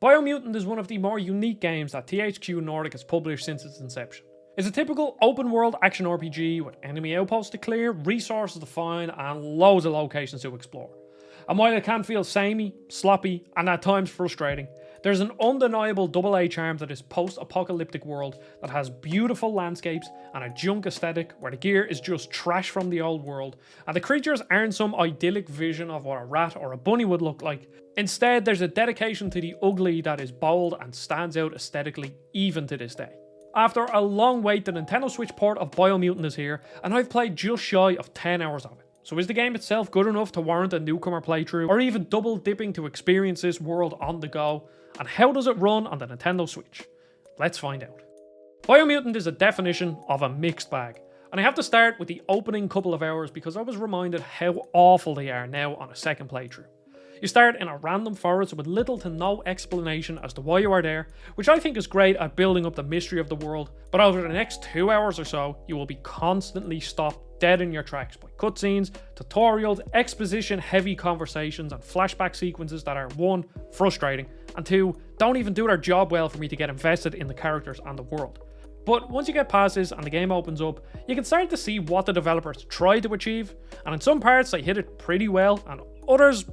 Biomutant is one of the more unique games that THQ Nordic has published since its inception. It's a typical open world action RPG with enemy outposts to clear, resources to find, and loads of locations to explore. And while it can feel samey, sloppy, and at times frustrating, there's an undeniable AA charm to this post-apocalyptic world that has beautiful landscapes and a junk aesthetic where the gear is just trash from the old world, and the creatures aren't some idyllic vision of what a rat or a bunny would look like. Instead, there's a dedication to the ugly that is bold and stands out aesthetically even to this day. After a long wait, the Nintendo Switch port of Biomutant is here, and I've played just shy of 10 hours of it. So is the game itself good enough to warrant a newcomer playthrough, or even double dipping to experience this world on the go? And how does it run on the Nintendo Switch? Let's find out. Biomutant is a definition of a mixed bag, and I have to start with the opening couple of hours because I was reminded how awful they are now on a second playthrough. You start in a random forest with little to no explanation as to why you are there, which I think is great at building up the mystery of the world, but over the next 2 hours or so, you will be constantly stopped dead in your tracks by cutscenes, tutorials, exposition-heavy conversations, and flashback sequences that are 1. Frustrating, and 2. Don't even do their job well for me to get invested in the characters and the world. But once you get past this and the game opens up, you can start to see what the developers tried to achieve, and in some parts they hit it pretty well, and others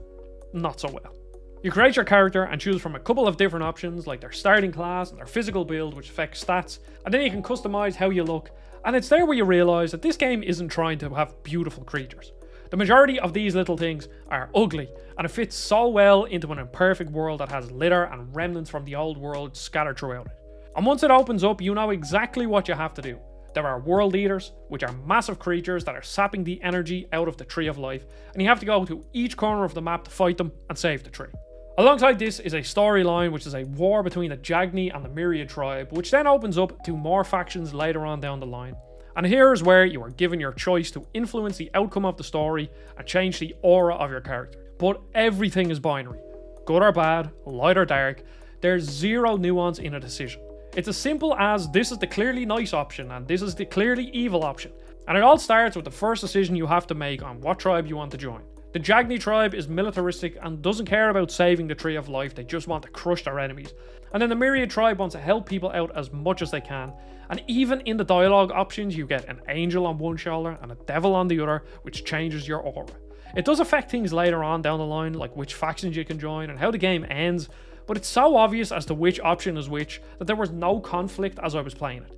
not so well. You create your character and choose from a couple of different options like their starting class and their physical build, which affects stats, and then you can customize how you look, and it's there where you realize that this game isn't trying to have beautiful creatures. The majority of these little things are ugly, and it fits so well into an imperfect world that has litter and remnants from the old world scattered throughout it. And once it opens up, you know exactly what you have to do. There are world eaters, which are massive creatures that are sapping the energy out of the Tree of Life, and you have to go to each corner of the map to fight them and save the tree. Alongside this is a storyline which is a war between the Jagni and the Myriad tribe, which then opens up to more factions later on down the line. And here is where you are given your choice to influence the outcome of the story and change the aura of your character. But everything is binary. Good or bad, light or dark, there's zero nuance in a decision. It's as simple as this is the clearly nice option and this is the clearly evil option. And it all starts with the first decision you have to make on what tribe you want to join. The Jagni tribe is militaristic and doesn't care about saving the Tree of Life, they just want to crush their enemies. And then the Myriad tribe wants to help people out as much as they can. And even in the dialogue options, you get an angel on one shoulder and a devil on the other, which changes your aura. It does affect things later on down the line, like which factions you can join and how the game ends, but it's so obvious as to which option is which that there was no conflict as I was playing it.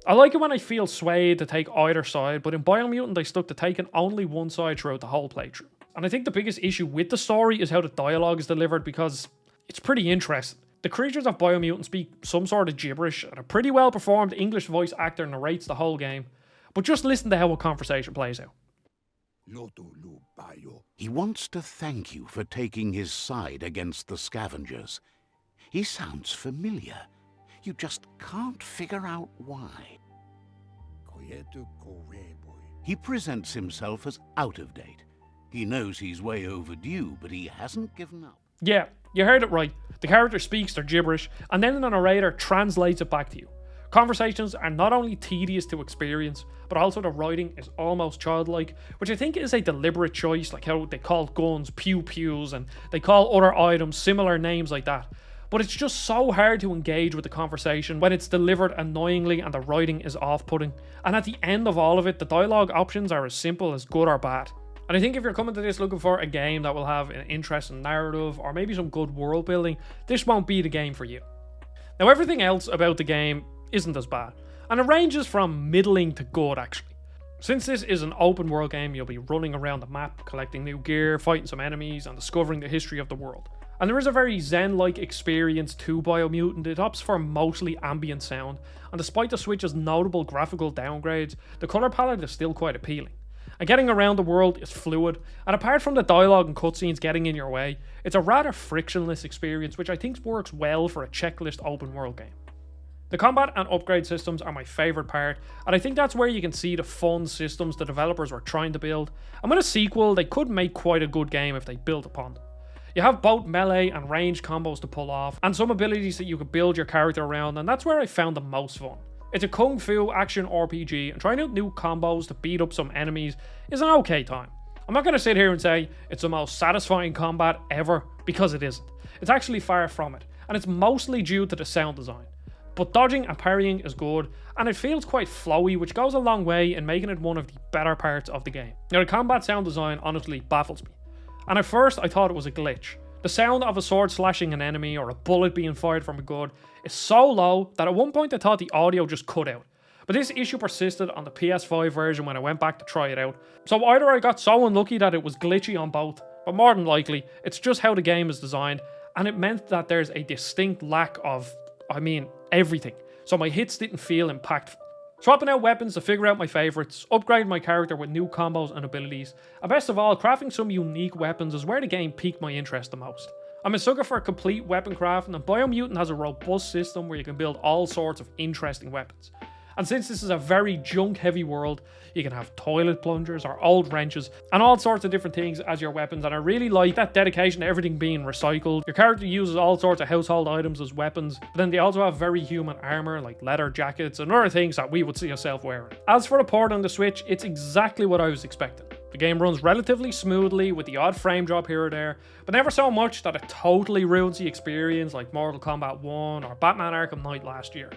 I like it when I feel swayed to take either side, but in Biomutant I stuck to taking only one side throughout the whole playthrough. And I think the biggest issue with the story is how the dialogue is delivered because it's pretty interesting. The creatures of Biomutant speak some sort of gibberish, and a pretty well performed English voice actor narrates the whole game, but just listen to how a conversation plays out. He wants to thank you for taking his side against the scavengers. He sounds familiar. You just can't figure out why. He presents himself as out of date. He knows he's way overdue, but he hasn't given up. Yeah, you heard it right. The character speaks their gibberish, and then the narrator translates it back to you. Conversations are not only tedious to experience, but also the writing is almost childlike, which I think is a deliberate choice, like how they call guns pew-pews, and they call other items similar names like that. But it's just so hard to engage with the conversation when it's delivered annoyingly and the writing is off-putting. And at the end of all of it, the dialogue options are as simple as good or bad. And I think if you're coming to this looking for a game that will have an interesting narrative or maybe some good world building, this won't be the game for you. Now everything else about the game isn't as bad, and it ranges from middling to good actually. Since this is an open world game, you'll be running around the map, collecting new gear, fighting some enemies, and discovering the history of the world. And there is a very zen-like experience to Biomutant. It opts for mostly ambient sound, and despite the Switch's notable graphical downgrades, the colour palette is still quite appealing. And getting around the world is fluid, and apart from the dialogue and cutscenes getting in your way, it's a rather frictionless experience which I think works well for a checklist open world game. The combat and upgrade systems are my favourite part, and I think that's where you can see the fun systems the developers were trying to build, and with a sequel they could make quite a good game if they built upon them. You have both melee and ranged combos to pull off, and some abilities that you could build your character around, and that's where I found the most fun. It's a kung fu action RPG, and trying out new combos to beat up some enemies is an okay time. I'm not going to sit here and say it's the most satisfying combat ever, because it isn't. It's actually far from it, and it's mostly due to the sound design. But dodging and parrying is good, and it feels quite flowy, which goes a long way in making it one of the better parts of the game. Now, the combat sound design honestly baffles me, and at first I thought it was a glitch. The sound of a sword slashing an enemy or a bullet being fired from a gun is so low that at one point I thought the audio just cut out. But this issue persisted on the PS5 version when I went back to try it out. So either I got so unlucky that it was glitchy on both, but more than likely, it's just how the game is designed, and it meant that there's a distinct lack of, everything. So my hits didn't feel impactful. Swapping out weapons to figure out my favourites, upgrading my character with new combos and abilities, and best of all, crafting some unique weapons is where the game piqued my interest the most. I'm a sucker for complete weapon crafting, and Biomutant has a robust system where you can build all sorts of interesting weapons. And since this is a very junk heavy world, you can have toilet plungers or old wrenches and all sorts of different things as your weapons, and I really like that dedication to everything being recycled. Your character uses all sorts of household items as weapons, but then they also have very human armor like leather jackets and other things that we would see yourself wearing. As for the port on the Switch, it's exactly what I was expecting. The game runs relatively smoothly with the odd frame drop here or there, but never so much that it totally ruins the experience like Mortal Kombat 1 or Batman Arkham Knight last year.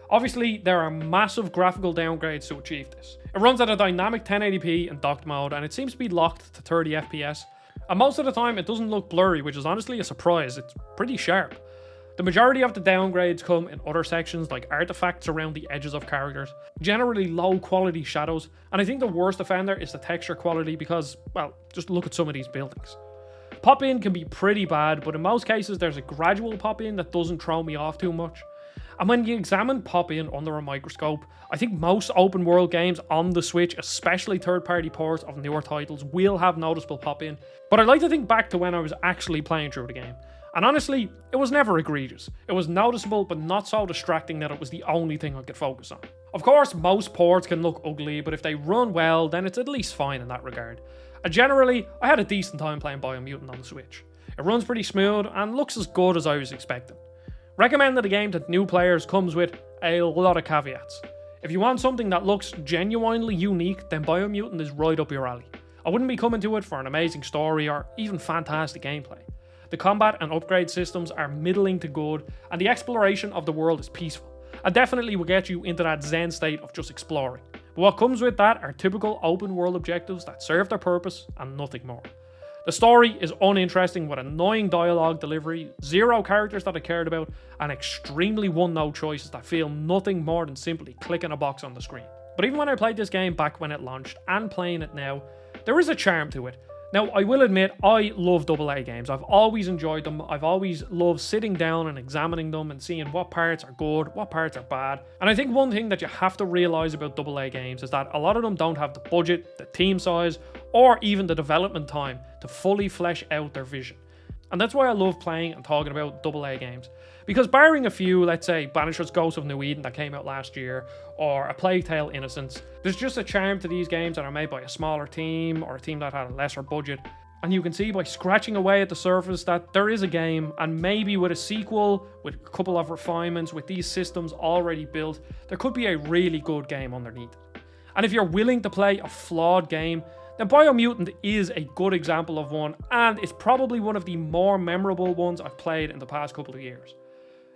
Obviously, there are massive graphical downgrades to achieve this. It runs at a dynamic 1080p in docked mode, and it seems to be locked to 30 FPS. And most of the time, it doesn't look blurry, which is honestly a surprise. It's pretty sharp. The majority of the downgrades come in other sections, like artifacts around the edges of characters, generally low quality shadows, and I think the worst offender is the texture quality because, well, just look at some of these buildings. Pop-in can be pretty bad, but in most cases there's a gradual pop-in that doesn't throw me off too much. And when you examine pop-in under a microscope, I think most open world games on the Switch, especially third-party ports of newer titles, will have noticeable pop-in. But I like to think back to when I was actually playing through the game. And honestly, it was never egregious. It was noticeable, but not so distracting that it was the only thing I could focus on. Of course, most ports can look ugly, but if they run well, then it's at least fine in that regard. And generally, I had a decent time playing Biomutant on the Switch. It runs pretty smooth and looks as good as I was expecting. Recommended a game to new players comes with a lot of caveats. If you want something that looks genuinely unique, then Biomutant is right up your alley. I wouldn't be coming to it for an amazing story or even fantastic gameplay. The combat and upgrade systems are middling to good, and the exploration of the world is peaceful, and definitely will get you into that zen state of just exploring. But what comes with that are typical open world objectives that serve their purpose and nothing more. The story is uninteresting with annoying dialogue delivery, zero characters that I cared about, and extremely one-note choices that feel nothing more than simply clicking a box on the screen. But even when I played this game back when it launched, and playing it now, there is a charm to it. Now, I will admit, I love AA games. I've always enjoyed them. I've always loved sitting down and examining them and seeing what parts are good, what parts are bad. And I think one thing that you have to realise about AA games is that a lot of them don't have the budget, the team size, or even the development time to fully flesh out their vision. And that's why I love playing and talking about AA games. Because barring a few, let's say Banisher's Ghost of New Eden that came out last year, or A Plague Tale Innocence, there's just a charm to these games that are made by a smaller team, or a team that had a lesser budget. And you can see by scratching away at the surface that there is a game, and maybe with a sequel, with a couple of refinements, with these systems already built, there could be a really good game underneath it. And if you're willing to play a flawed game, then Biomutant is a good example of one, and it's probably one of the more memorable ones I've played in the past couple of years.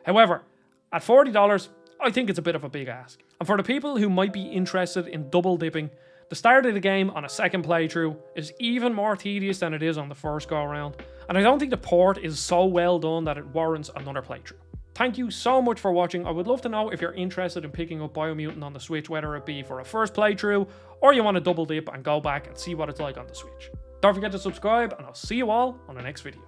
However, at $40, I think it's a bit of a big ask. And for the people who might be interested in double dipping, the start of the game on a second playthrough is even more tedious than it is on the first go around, and I don't think the port is so well done that it warrants another playthrough. Thank you so much for watching. I would love to know if you're interested in picking up Biomutant on the Switch, whether it be for a first playthrough, or you want to double dip and go back and see what it's like on the Switch. Don't forget to subscribe, and I'll see you all on the next video.